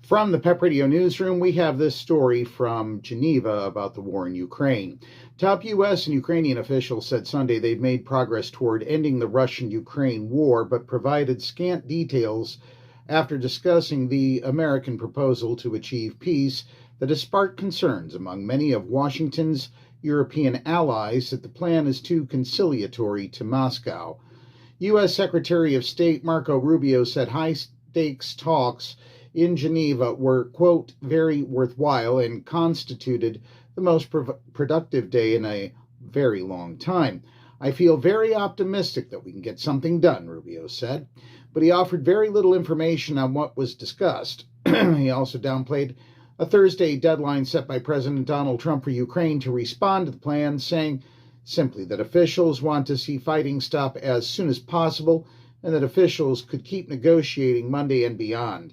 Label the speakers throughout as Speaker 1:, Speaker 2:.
Speaker 1: From the PEP Radio Newsroom, we have this story from Geneva about the war in Ukraine. Top U.S. and Ukrainian officials said Sunday they've made progress toward ending the Russian-Ukraine war, but provided scant details after discussing the American proposal to achieve peace that has sparked concerns among many of Washington's European allies that the plan is too conciliatory to Moscow. U.S. Secretary of State Marco Rubio said high-stakes talks in Geneva were, quote, very worthwhile and constituted the most productive day in a very long time. I feel very optimistic that we can get something done, Rubio said, but he offered very little information on what was discussed. He also downplayed a Thursday deadline set by President Donald Trump for Ukraine to respond to the plan, saying simply that officials want to see fighting stop as soon as possible and that officials could keep negotiating Monday and beyond.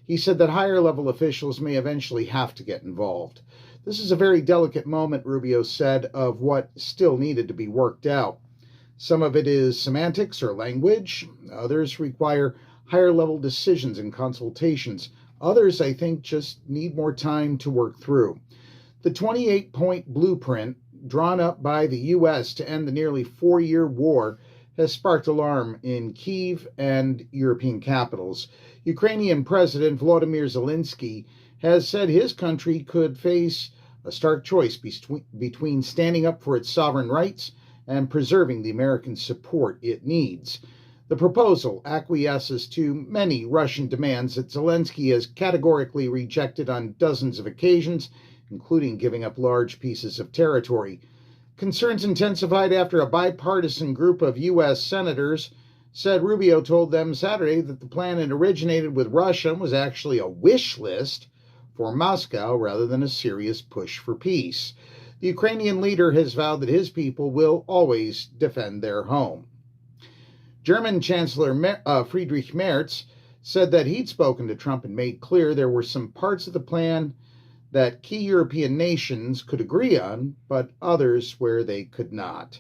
Speaker 1: He said that higher-level officials may eventually have to get involved. This is a very delicate moment, Rubio said, of what still needed to be worked out. Some of it is semantics or language. Others require higher-level decisions and consultations. Others, I think, just need more time to work through. The 28-point blueprint drawn up by the U.S. to end the nearly 4-year war has sparked alarm in Kyiv and European capitals. Ukrainian President Volodymyr Zelensky has said his country could face a stark choice between standing up for its sovereign rights and preserving the American support it needs. The proposal acquiesces to many Russian demands that Zelensky has categorically rejected on dozens of occasions, including giving up large pieces of territory. Concerns intensified after a bipartisan group of U.S. senators said Rubio told them Saturday that the plan had originated with Russia and was actually a wish list for Moscow rather than a serious push for peace. The Ukrainian leader has vowed that his people will always defend their home. German Chancellor Friedrich Merz said that he'd spoken to Trump and made clear there were some parts of the plan that key European nations could agree on, but others where they could not.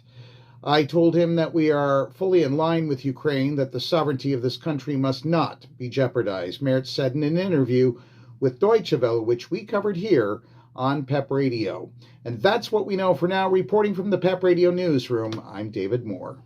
Speaker 1: I told him that we are fully in line with Ukraine, that the sovereignty of this country must not be jeopardized, Merz said in an interview with Deutsche Welle, which we covered here on PEP Radio. And that's what we know for now. Reporting from the PEP Radio Newsroom, I'm David Moore.